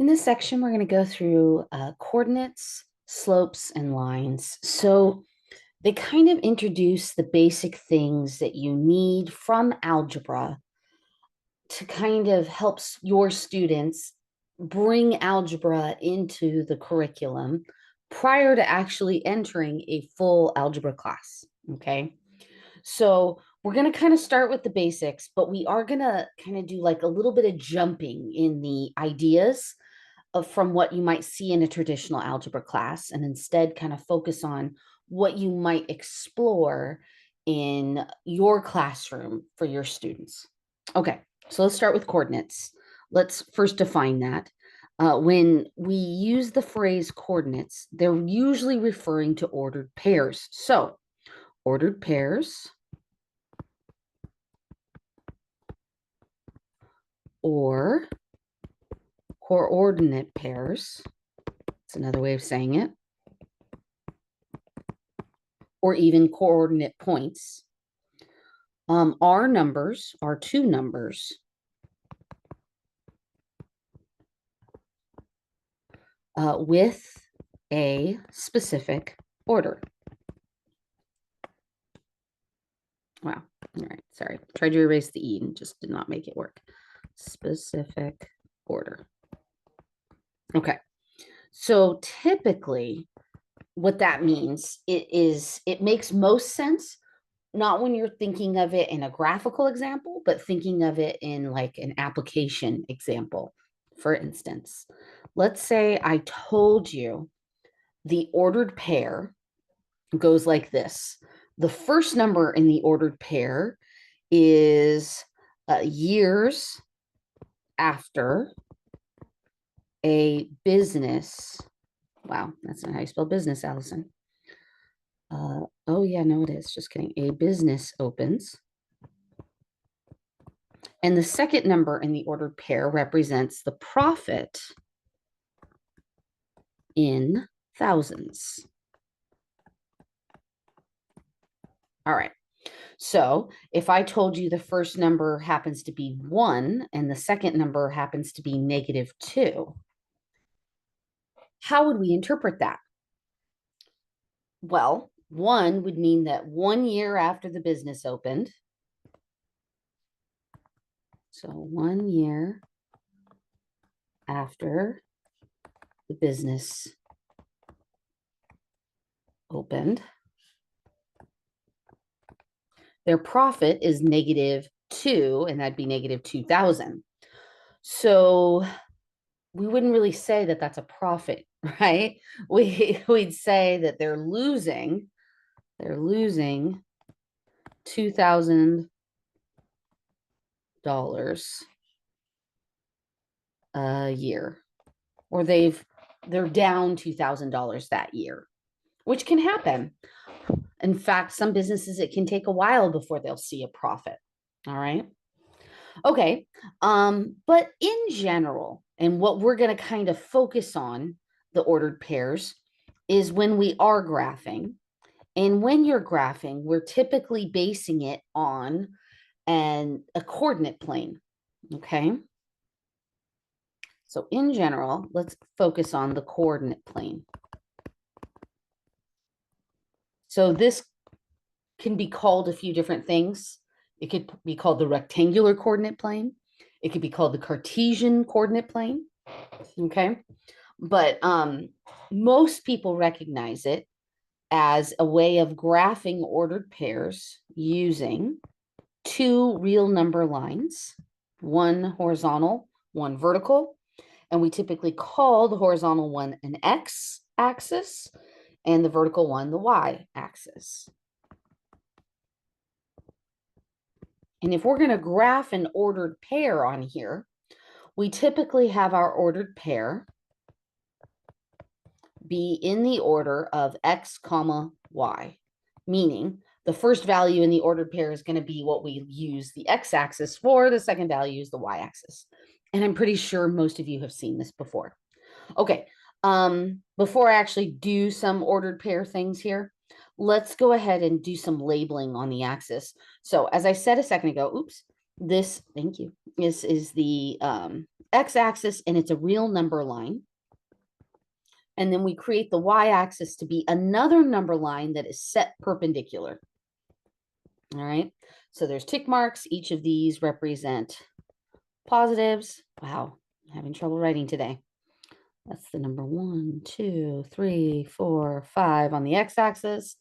In this section, we're going to go through coordinates, slopes, and lines. So they kind of introduce the basic things that you need from algebra to kind of help your students bring algebra into the curriculum prior to actually entering a full algebra class. Okay. So we're going to kind of start with the basics, but we are going to kind of do like a little bit of jumping in the ideas from what you might see in a traditional algebra class, and instead kind of focus on what you might explore in your classroom for your students. Okay, so let's start with coordinates. Let's first define that. When we use the phrase coordinates, they're usually referring to ordered pairs. So, ordered pairs or coordinate pairs, that's another way of saying it, or even coordinate points, are numbers, are two numbers with a specific order. Wow. All right. Sorry. Tried to erase the E and just did not make it work. Specific order. Okay. So typically what that means, it makes most sense, not when you're thinking of it in a graphical example, but thinking of it in like an application example. For instance, let's say I told you the ordered pair goes like this. The first number in the ordered pair is years after a business. Wow, that's not how you spell business, Allison. Oh, yeah, no, it is. Just kidding. A business opens. And the second number in the ordered pair represents the profit in thousands. All right. So if I told you the first number happens to be 1 and the second number happens to be -2, how would we interpret that? Well, 1 would mean that 1 year after the business opened. So 1 year after the business opened, their profit is -2, and that'd be -2,000. So we wouldn't really say that that's a profit, right? We'd say that they're losing $2,000 a year, or they're down $2,000 that year, which can happen. In fact, some businesses, it can take a while before they'll see a profit. All right. Okay. But in general, and what we're going to kind of focus on the ordered pairs is when we are graphing. And when you're graphing, we're typically basing it on a coordinate plane. Okay. So in general, let's focus on the coordinate plane. So this can be called a few different things. It could be called the rectangular coordinate plane. It could be called the Cartesian coordinate plane. Okay. But most people recognize it as a way of graphing ordered pairs using two real number lines, one horizontal, one vertical. And we typically call the horizontal one an X axis and the vertical one the Y axis. And if we're going to graph an ordered pair on here, we typically have our ordered pair be in the order of X comma Y, meaning the first value in the ordered pair is going to be what we use the X axis for, the second value is the Y axis. And I'm pretty sure most of you have seen this before. Okay, before I actually do some ordered pair things here, let's go ahead and do some labeling on the axis. So as I said a second ago, oops, This, thank you, this is the x-axis, and it's a real number line. And then we create the y-axis to be another number line that is set perpendicular. All right, so there's tick marks. Each of these represent positives. Wow, I'm having trouble writing today. That's the number 1, 2, 3, 4, 5 on the x-axis.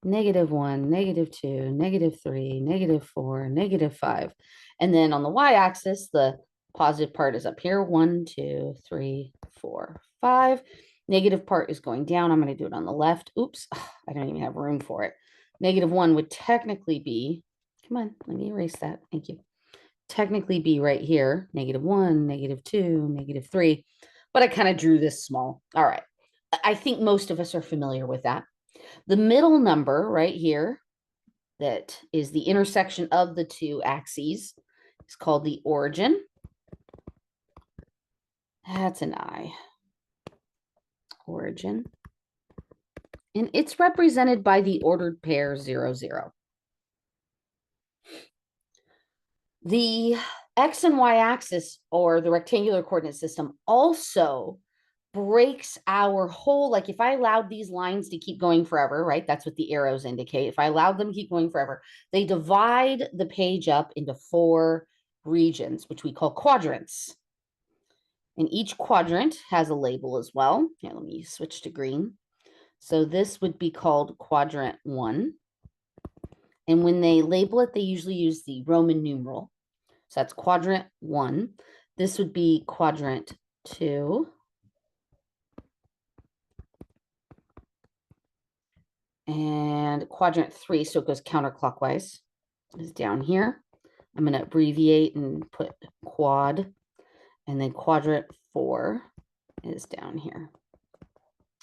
-1, -2, -3, -4, -5. And then on the y-axis, the positive part is up here. 1, 2, 3, 4, 5. Negative part is going down. I'm going to do it on the left. Oops, I don't even have room for it. -1 would technically be, come on, let me erase that. Thank you. Technically be right here. -1, -2, -3. But I kind of drew this small. All right. I think most of us are familiar with that. The middle number right here, that is the intersection of the two axes, is called the origin. That's an I. Origin. And it's represented by the ordered pair 0, 0. The x and y axis, or the rectangular coordinate system, also breaks our whole, like if I allowed these lines to keep going forever, right? That's what the arrows indicate. If I allowed them to keep going forever, they divide the page up into 4 regions, which we call quadrants. And each quadrant has a label as well. Here, let me switch to green. So this would be called quadrant 1. And when they label it, they usually use the Roman numeral. So that's quadrant 1. This would be quadrant 2. And quadrant 3, so it goes counterclockwise, is down here. I'm going to abbreviate and put quad. And then quadrant 4 is down here.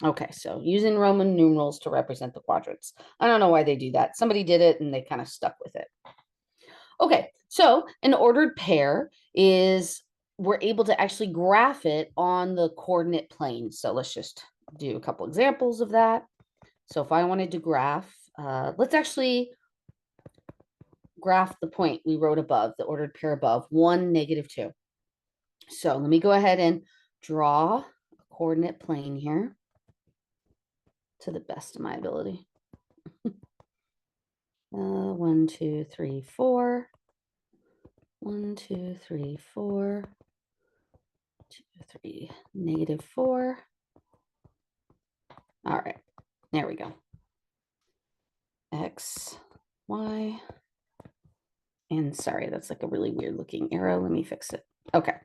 Okay, so using Roman numerals to represent the quadrants. I don't know why they do that. Somebody did it and they kind of stuck with it. Okay, so an ordered pair is, we're able to actually graph it on the coordinate plane. So let's just do a couple examples of that. So if I wanted to graph, let's actually graph the point we wrote above, the ordered pair above, 1, -2. So let me go ahead and draw a coordinate plane here to the best of my ability. 1, 2, 3, 4. 1, 2, 3, 4. 2, 3, -4. All right, there we go. X, Y. And sorry, that's like a really weird looking arrow. Let me fix it. Okay.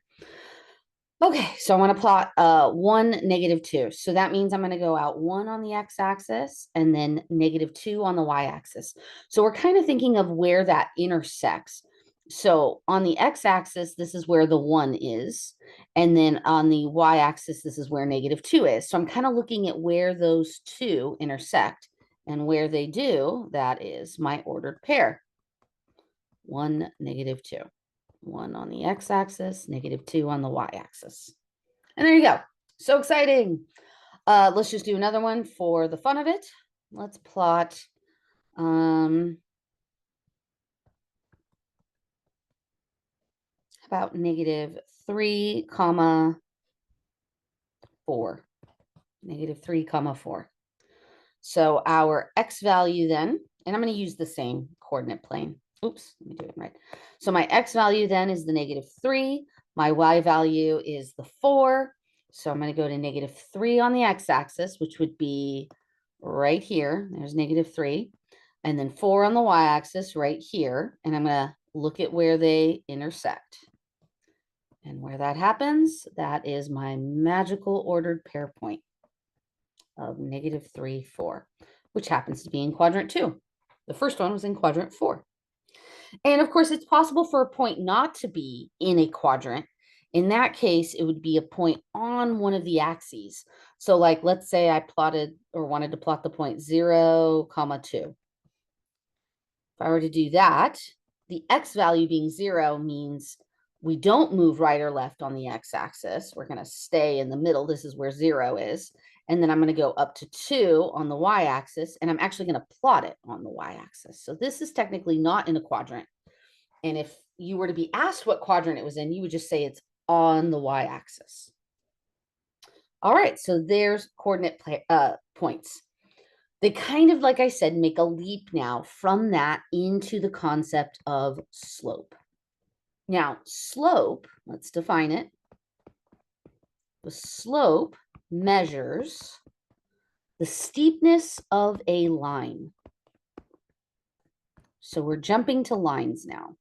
Okay, so I want to plot 1, -2. So that means I'm going to go out 1 on the x-axis and then -2 on the y-axis. So we're kind of thinking of where that intersects. So on the x-axis, this is where the 1 is. And then on the y-axis, this is where -2 is. So I'm kind of looking at where those two intersect. And where they do, that is my ordered pair. 1, -2. 1 on the x-axis, -2 on the y-axis. And there you go. So exciting. Let's just do another one for the fun of it. Let's plot about -3, 4. -3, 4. So our x value then, and I'm going to use the same coordinate plane. Oops, let me do it right. So my x value then is the -3. My y value is the 4. So I'm going to go to -3 on the x-axis, which would be right here. There's -3. And then 4 on the y-axis right here. And I'm going to look at where they intersect. And where that happens, that is my magical ordered pair point of -3, 4, which happens to be in quadrant 2. The first one was in quadrant 4. And of course, it's possible for a point not to be in a quadrant. In that case, it would be a point on one of the axes. So like, let's say I plotted or wanted to plot the point 0, 2. If I were to do that, the x value being 0 means we don't move right or left on the x-axis. We're going to stay in the middle. This is where 0 is. And then I'm going to go up to 2 on the y-axis, and I'm actually going to plot it on the y-axis. So this is technically not in a quadrant. And if you were to be asked what quadrant it was in, you would just say it's on the y-axis. All right, so there's coordinate points. They kind of, like I said, make a leap now from that into the concept of slope. Now, slope, let's define it. The slope measures the steepness of a line. So we're jumping to lines now.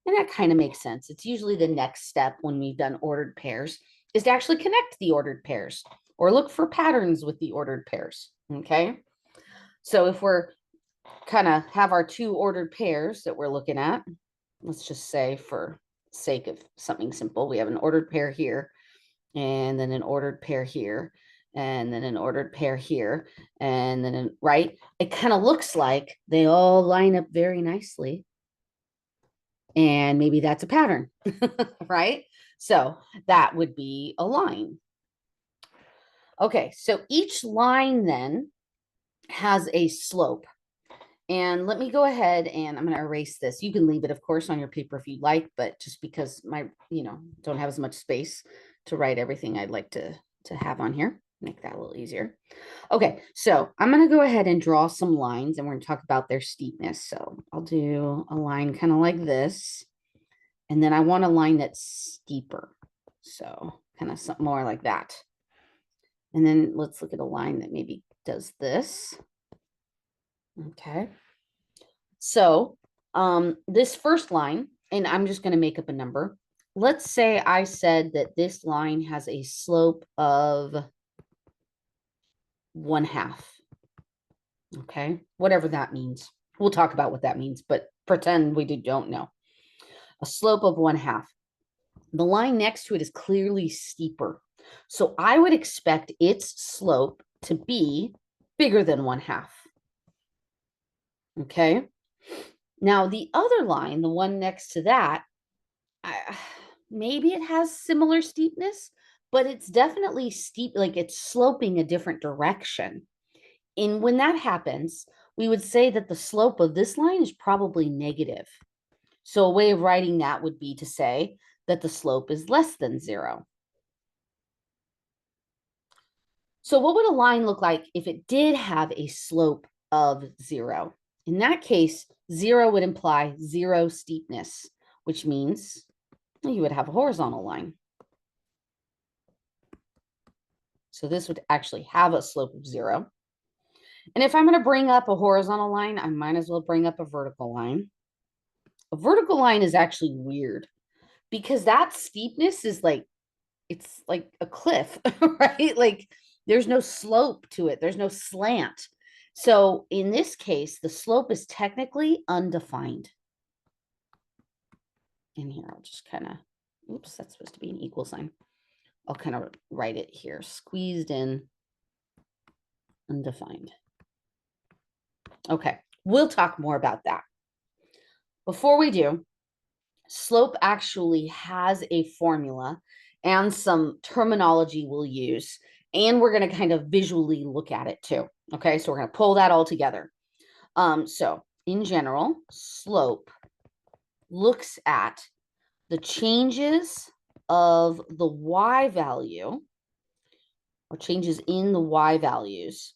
And that kind of makes sense. It's usually the next step when we've done ordered pairs is to actually connect the ordered pairs or look for patterns with the ordered pairs, okay? So if we're kind of have our two ordered pairs that we're looking at, let's just say for sake of something simple, we have an ordered pair here, and then an ordered pair here, and then an ordered pair here, and then, right? It kind of looks like they all line up very nicely. And maybe that's a pattern, right? So that would be a line. Okay, so each line then has a slope. And let me go ahead and I'm going to erase this. You can leave it, of course, on your paper if you'd like, but just because my, don't have as much space to write everything I'd like to have on here, make that a little easier. Okay, so I'm going to go ahead and draw some lines and we're going to talk about their steepness. So I'll do a line kind of like this. And then I want a line that's steeper. So kind of something more like that. And then let's look at a line that maybe does this. Okay. So this first line, and I'm just going to make up a number. Let's say I said that this line has a slope of 1/2. Okay. Whatever that means. We'll talk about what that means, but pretend we don't know. A slope of 1/2. The line next to it is clearly steeper. So I would expect its slope to be bigger than 1/2. Okay. Now the other line, the one next to that, maybe it has similar steepness, but it's definitely steep, like it's sloping a different direction. And when that happens, we would say that the slope of this line is probably negative. So a way of writing that would be to say that the slope is less than 0. So what would a line look like if it did have a slope of 0? In that case, 0 would imply 0 steepness, which means you would have a horizontal line. So this would actually have a slope of 0. And if I'm going to bring up a horizontal line, I might as well bring up a vertical line. A vertical line is actually weird because that steepness is like, it's like a cliff, right? Like there's no slope to it. There's no slant. So in this case, the slope is technically undefined. And here, I'll just kind of, oops, that's supposed to be an equal sign. I'll kind of write it here, squeezed in, undefined. Okay, we'll talk more about that. Before we do, slope actually has a formula and some terminology we'll use, and we're going to kind of visually look at it too. Okay, so we're going to pull that all together. So in general, slope looks at the changes of the y value or changes in the y values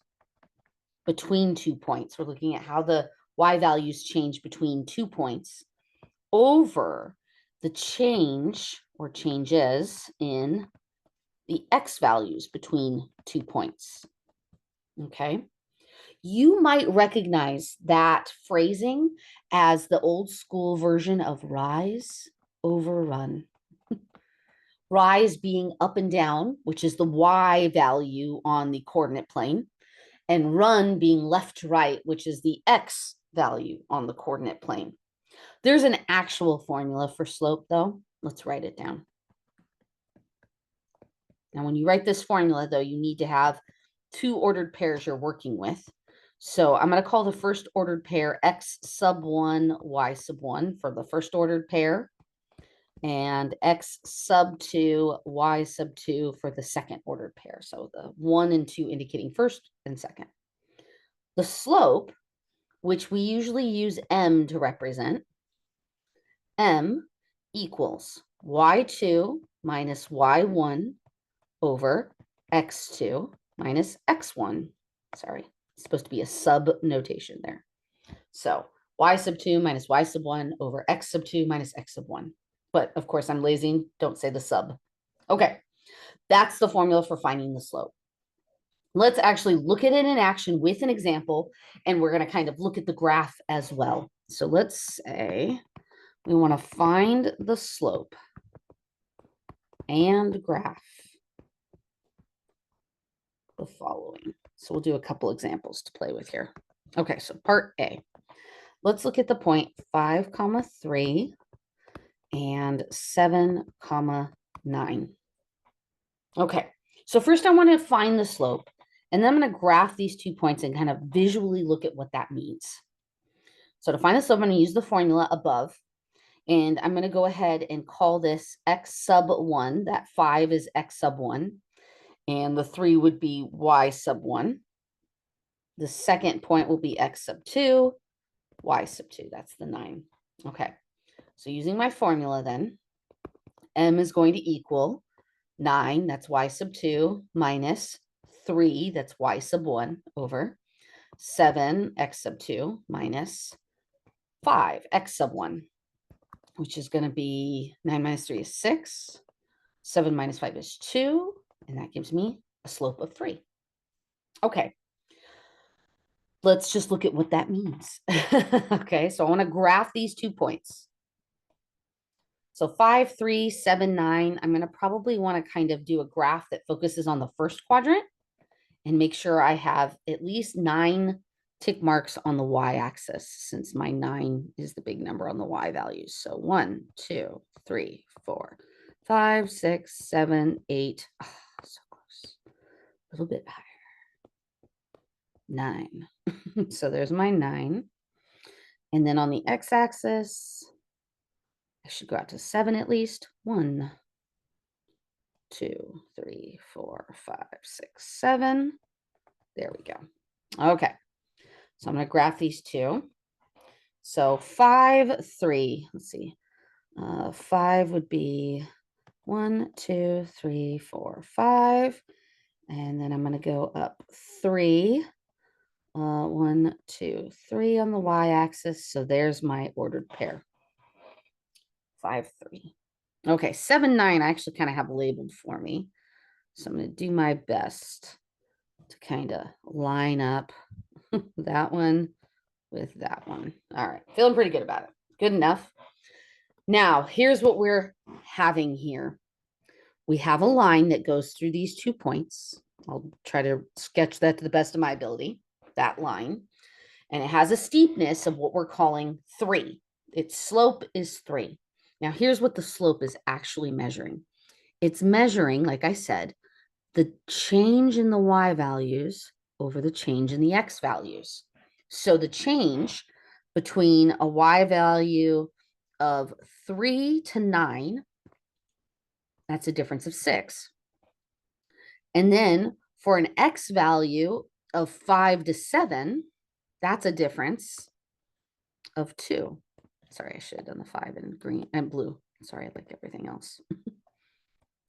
between 2 points. We're looking at how the y values change between 2 points over the change or changes in the x values between 2 points. Okay. You might recognize that phrasing as the old school version of rise over run. Rise being up and down, which is the y value on the coordinate plane, and run being left to right, which is the x value on the coordinate plane. There's an actual formula for slope, though. Let's write it down. Now, when you write this formula, though, you need to have 2 ordered pairs you're working with. So I'm going to call the first ordered pair x sub 1, y sub 1 for the first ordered pair, and x sub 2, y sub 2 for the second ordered pair. So the 1 and 2 indicating first and second. The slope which we usually use m to represent, m equals y2 minus y1 over x2 minus x1. Sorry, it's supposed to be a sub notation there. So y sub 2 minus y sub 1 over x sub 2 minus x sub 1. But of course, I'm lazy and don't say the sub. Okay, that's the formula for finding the slope. Let's actually look at it in action with an example, and we're going to kind of look at the graph as well. So let's say we want to find the slope and graph the following. So we'll do a couple examples to play with here. Okay, so part A. Let's look at the point 5, 3 and 7, 9. Okay, so first I want to find the slope, and then I'm going to graph these 2 points and kind of visually look at what that means. So to find the slope, I'm going to use the formula above, and I'm going to go ahead and call this x sub 1. That 5 is x sub 1, and the 3 would be y sub 1. The second point will be x sub 2, y sub 2. That's the 9. Okay, so using my formula then, m is going to equal 9, that's y sub 2, minus 3, that's y sub 1, over 7, x sub 2, minus 5, x sub 1, which is going to be 9 minus 3 is 6, 7 minus 5 is 2, and that gives me a slope of 3. Okay, let's just look at what that means. Okay, so I want to graph these 2 points. So 5, 3, 7, 9, I'm going to probably want to kind of do a graph that focuses on the first quadrant and make sure I have at least 9 tick marks on the y-axis, since my 9 is the big number on the y values. So 1, 2, 3, 4, 5, 6, 7, 8. Oh, so close. A little bit higher. 9. So there's my 9. And then on the x-axis, I should go out to 7 at least. 1, 2, 3, 4, 5, 6, 7. There we go. Okay. So I'm going to graph these 2. So 5, 3. Let's see. 5 would be 1, 2, 3, 4, 5. And then I'm going to go up 3. 1, 2, 3 on the y-axis. So there's my ordered pair. 5, 3. Okay, 7, 9, I actually kind of have labeled for me. So I'm going to do my best to kind of line up that one with that one. All right, feeling pretty good about it. Good enough. Now, here's what we're having here. We have a line that goes through these 2 points. I'll try to sketch that to the best of my ability, that line. And it has a steepness of what we're calling 3. Its slope is 3. Now, here's what the slope is actually measuring. It's measuring, like I said, the change in the y values over the change in the x values. So the change between a y value of 3 to 9, that's a difference of 6. And then for an x value of 5 to 7, that's a difference of 2. Sorry, I should have done the 5 in green and blue. Sorry, I like everything else.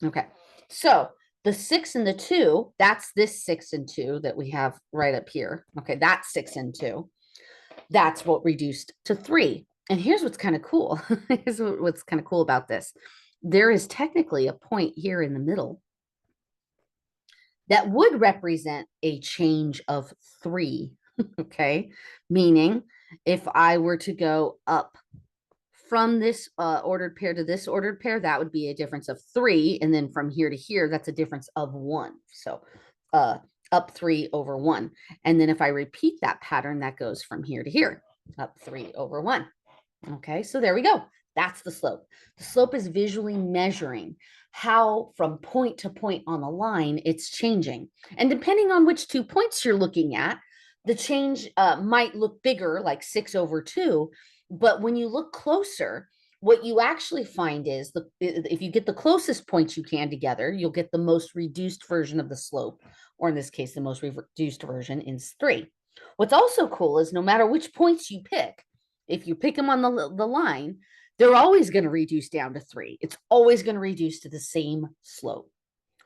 Okay, so the 6 and the 2, that's this 6 and 2 that we have right up here. Okay, that's 6 and 2. That's what reduced to 3. And here's what's kind of cool. Here's what's kind of cool about this. There is technically a point here in the middle that would represent a change of 3. Okay, meaning if I were to go up from this ordered pair to this ordered pair, that would be a difference of 3. And then from here to here, that's a difference of 1. So up 3 over 1. And then if I repeat that pattern, that goes from here to here, up 3 over 1. Okay, so there we go. That's the slope. The slope is visually measuring how from point to point on the line it's changing. And depending on which 2 points you're looking at, the change might look bigger, like 6 over 2. But when you look closer, what you actually find is if you get the closest points you can together, you'll get the most reduced version of the slope, or in this case, the most reduced version is 3. What's also cool is no matter which points you pick, if you pick them on the line, they're always going to reduce down to 3. It's always going to reduce to the same slope.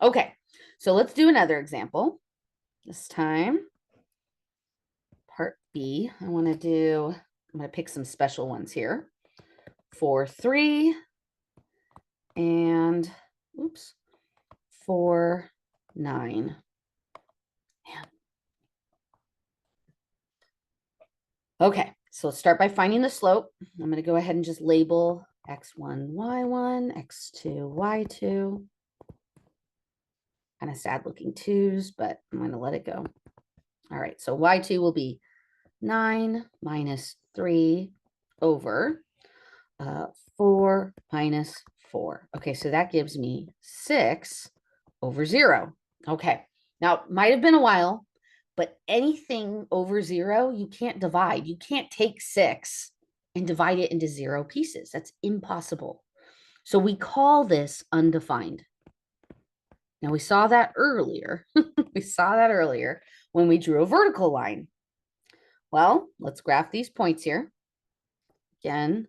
Okay, so let's do another example. This time, part B, I'm going to pick some special ones here. 4, 3, and, oops, 4, 9. Man. Okay, so let's start by finding the slope. I'm going to go ahead and just label x1, y1, x2, y2. Kind of sad looking 2s, but I'm going to let it go. All right, so y2 will be 9 minus 3 over 4 minus 4. Okay, so that gives me 6 over 0. Okay, now it might have been a while, but anything over 0, you can't divide. You can't take 6 and divide it into 0 pieces. That's impossible. So we call this undefined. Now we saw that earlier. We saw that earlier when we drew a vertical line. Well, let's graph these points here. Again,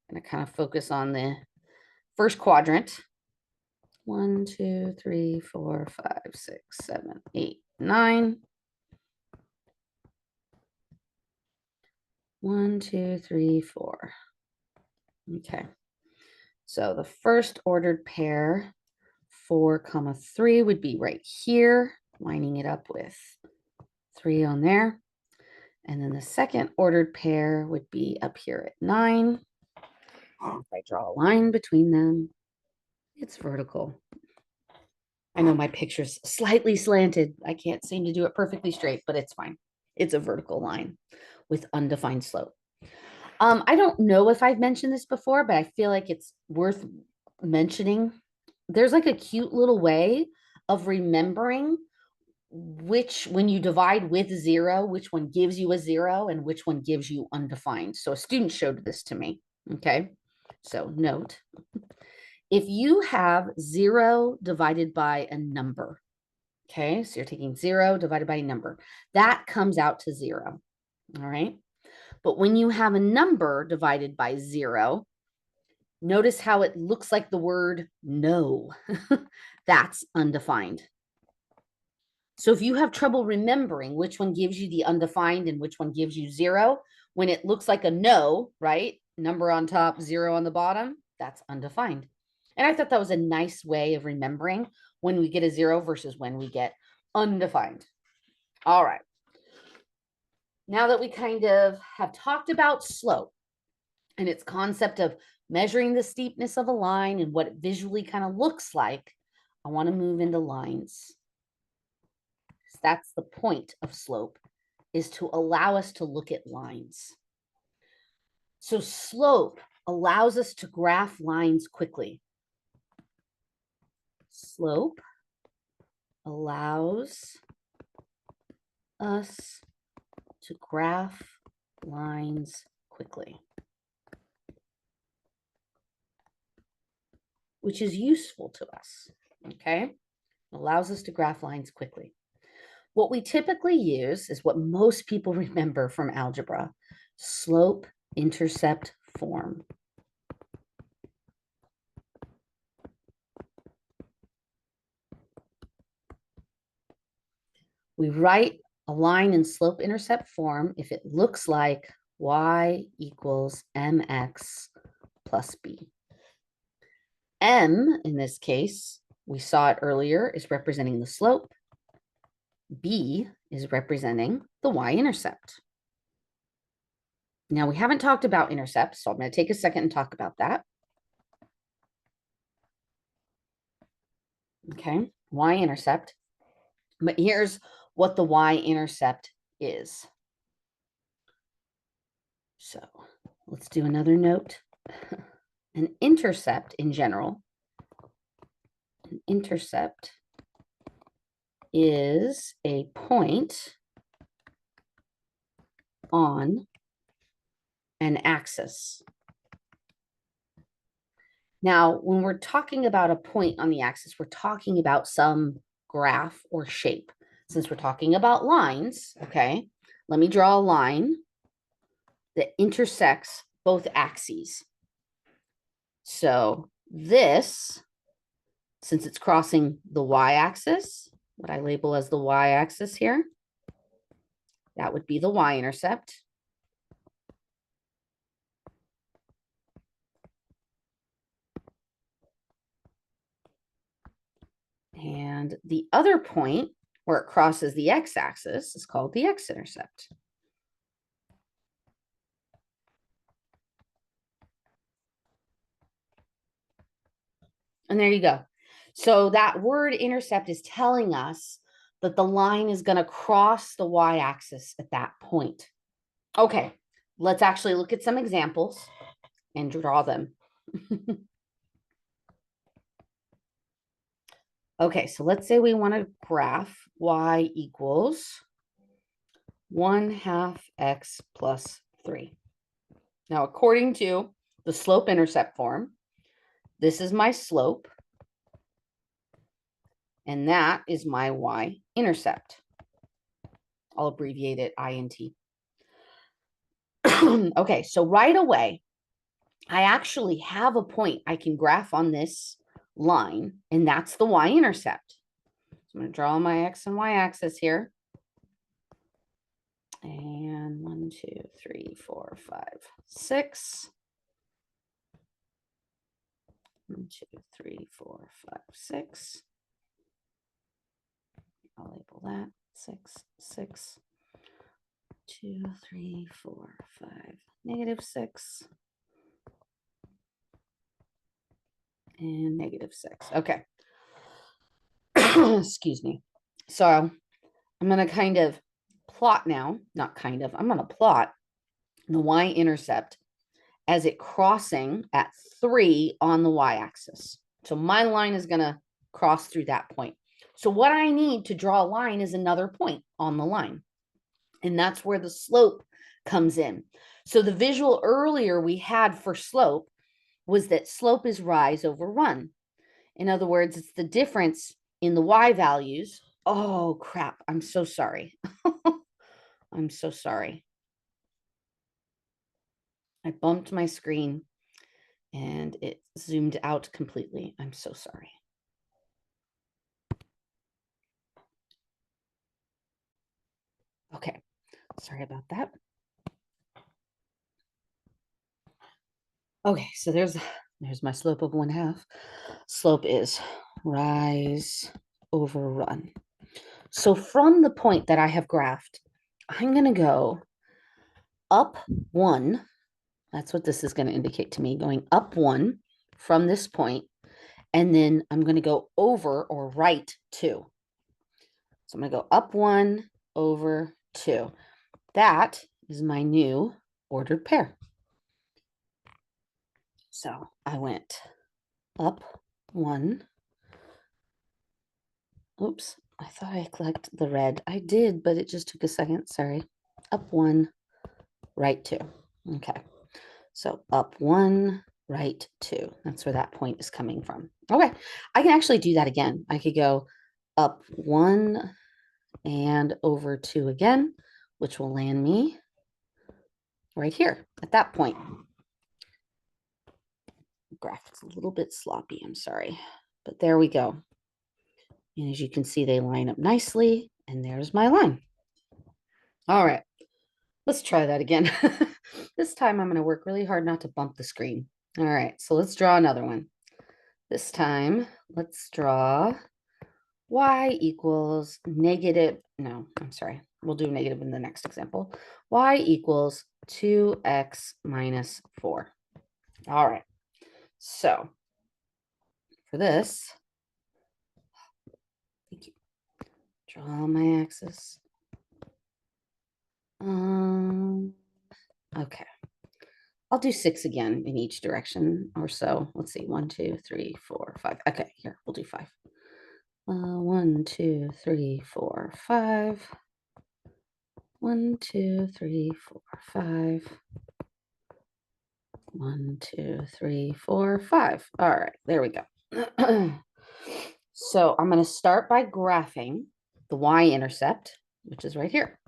I'm going to kind of focus on the first quadrant. 1, 2, 3, 4, 5, 6, 7, 8, 9. 1, 2, 3, 4. Okay. So the first ordered pair, 4, 3 would be right here, lining it up with 3 on there. And then the second ordered pair would be up here at 9. If I draw a line between them, it's vertical. I know my picture's slightly slanted. I can't seem to do it perfectly straight, but it's fine. It's a vertical line with undefined slope. I don't know if I've mentioned this before, but I feel like it's worth mentioning. There's like a cute little way of remembering when you divide with 0, which one gives you a 0 and which one gives you undefined. So a student showed this to me. Okay, so note, if you have 0 divided by a number, okay, so you're taking 0 divided by a number, that comes out to 0. All right. But when you have a number divided by 0, notice how it looks like the word no. That's undefined. So if you have trouble remembering which one gives you the undefined and which one gives you 0, when it looks like a no, right? Number on top, 0 on the bottom, that's undefined. And I thought that was a nice way of remembering when we get a 0 versus when we get undefined. All right. Now that we kind of have talked about slope and its concept of measuring the steepness of a line and what it visually kind of looks like, I want to move into lines. That's the point of slope, is to allow us to look at lines. So slope allows us to graph lines quickly. Slope allows us to graph lines quickly, which is useful to us, okay? It allows us to graph lines quickly. What we typically use is what most people remember from algebra, slope-intercept form. We write a line in slope-intercept form if it looks like y equals mx plus b. M, in this case, we saw it earlier, is representing the slope. B is representing the y-intercept. Now, we haven't talked about intercepts, so I'm going to take a second and talk about that. Okay, y-intercept. But here's what the y-intercept is. So let's do another note. An intercept in general, an intercept is a point on an axis. Now, when we're talking about a point on the axis, we're talking about some graph or shape. Since we're talking about lines, okay, let me draw a line that intersects both axes. So this, since it's crossing the y-axis, what I label as the y-axis here, that would be the y-intercept. And the other point where it crosses the x-axis is called the x-intercept. And there you go. So that word intercept is telling us that the line is going to cross the y-axis at that point. Okay, let's actually look at some examples and draw them. Okay, so let's say we want to graph y equals 1/2 x plus 3. Now, according to the slope-intercept form, this is my slope, and that is my y-intercept. I'll abbreviate it INT. Okay, so right away, I actually have a point I can graph on this line, and that's the y-intercept. So I'm going to draw my x and y axis here. And 1, 2, 3, 4, 5, 6. 1, 2, 3, 4, 5, 6. I'll label that 6, 6. 2, 3, 4, 5, -6. And -6. Okay. Excuse me. So I'm going to kind of plot now, not kind of, I'm going to plot the y-intercept as it crossing at 3 on the y-axis. So my line is going to cross through that point. So what I need to draw a line is another point on the line. And that's where the slope comes in. So the visual earlier we had for slope was that slope is rise over run. In other words, it's the difference in the y values. Oh, crap. I'm so sorry. I'm so sorry. I bumped my screen and it zoomed out completely. I'm so sorry. Okay, sorry about that. Okay, so there's my slope of 1/2. Slope is rise over run. So from the point that I have graphed, I'm going to go up 1. That's what this is going to indicate to me, going up 1 from this point, and then I'm going to go over or right 2. So I'm going to go up 1, over 2. That is my new ordered pair. So I went up 1. Oops, I thought I clicked the red. I did, but it just took a second. Sorry. Up 1, right 2. Okay. So up 1, right 2. That's where that point is coming from. Okay. I can actually do that again. I could go up 1 and over 2 again, which will land me right here at that point. Graphic's a little bit sloppy, I'm sorry, but there we go. And as you can see, they line up nicely, and there's my line. All right, let's try that again. This time I'm going to work really hard not to bump the screen. All right, so let's draw another one. This time, let's draw y equals negative, no, I'm sorry. We'll do negative in the next example. Y equals 2x minus 4. All right, so for this, thank you. Draw my axis. Okay. I'll do 6 again in each direction or so. Let's see, 1, 2, 3, 4, 5. Okay, here, we'll do 5. 1, 2, 3, 4, 5. 1, 2, 3, 4, 5. 1, 2, 3, 4, 5. All right, there we go. So I'm going to start by graphing the y-intercept, which is right here.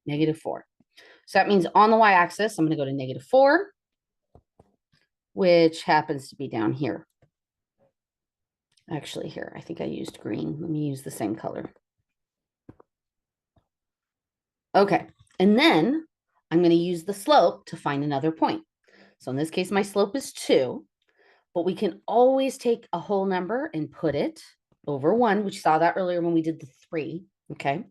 -4. So that means on the y-axis, I'm going to go to -4, which happens to be down here. Actually, here, I think I used green. Let me use the same color. Okay, and then I'm going to use the slope to find another point. So in this case, my slope is 2, but we can always take a whole number and put it over 1, which saw that earlier when we did the 3, okay?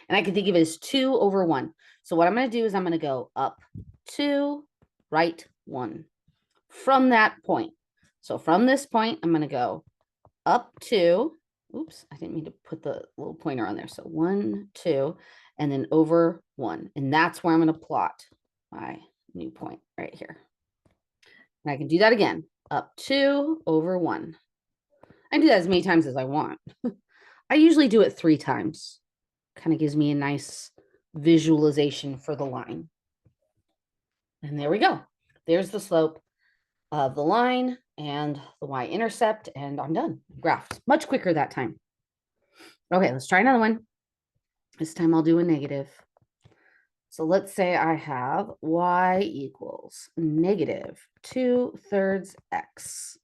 And I can think of it as 2 over 1. So what I'm going to do is I'm going to go up 2, right 1 from that point. So from this point, I'm going to go up 2. Oops, I didn't mean to put the little pointer on there. So 1, 2, and then over 1. And that's where I'm going to plot my new point right here. And I can do that again, up 2 over 1. I can do that as many times as I want. I usually do it 3 times. Kind of gives me a nice visualization for the line. And there we go. There's the slope of the line and the y-intercept, and I'm done. Graphed. Much quicker that time. Okay, let's try another one. This time I'll do a negative. So let's say I have y equals -2/3 x.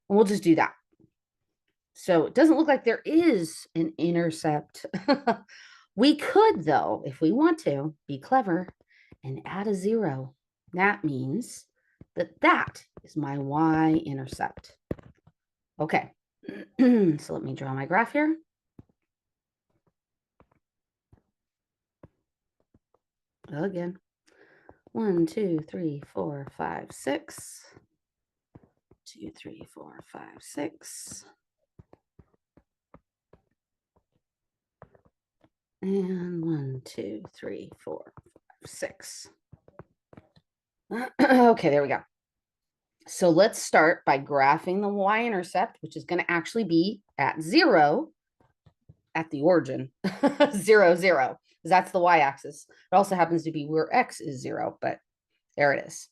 And we'll just do that. So it doesn't look like there is an intercept. We could, though, if we want to, be clever and add a 0. That means that that is my y-intercept. Okay, so let me draw my graph here. Again, 1, 2, 3, 4, 5, 6. 2, 3, 4, 5, 6. And 1, 2, 3, 4, 5, 6. Okay, there we go. So let's start by graphing the y-intercept, which is going to actually be at 0 at the origin. 0, 0. That's the y-axis. It also happens to be where x is 0, but there it is.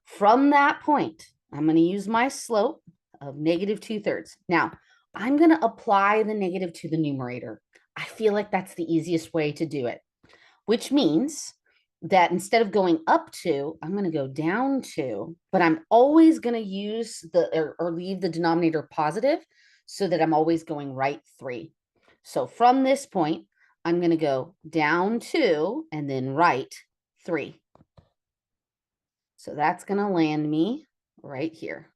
From that point, I'm going to use my slope of -2/3. Now, I'm going to apply the negative to the numerator. I feel like that's the easiest way to do it, which means that instead of going up 2, I'm going to go down 2, but I'm always going to use or leave the denominator positive so that I'm always going right 3. So from this point, I'm going to go down 2 and then right 3. So that's going to land me right here.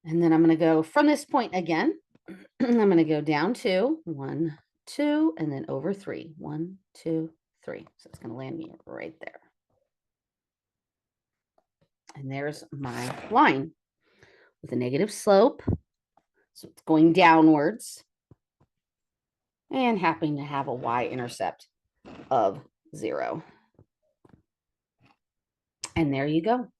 And then I'm going to go from this point again. I'm going to go down 2, 1, 2, and then over 3. 1, 2, 3. So it's going to land me right there. And there's my line with a negative slope. So it's going downwards and happening to have a y-intercept of 0. And there you go.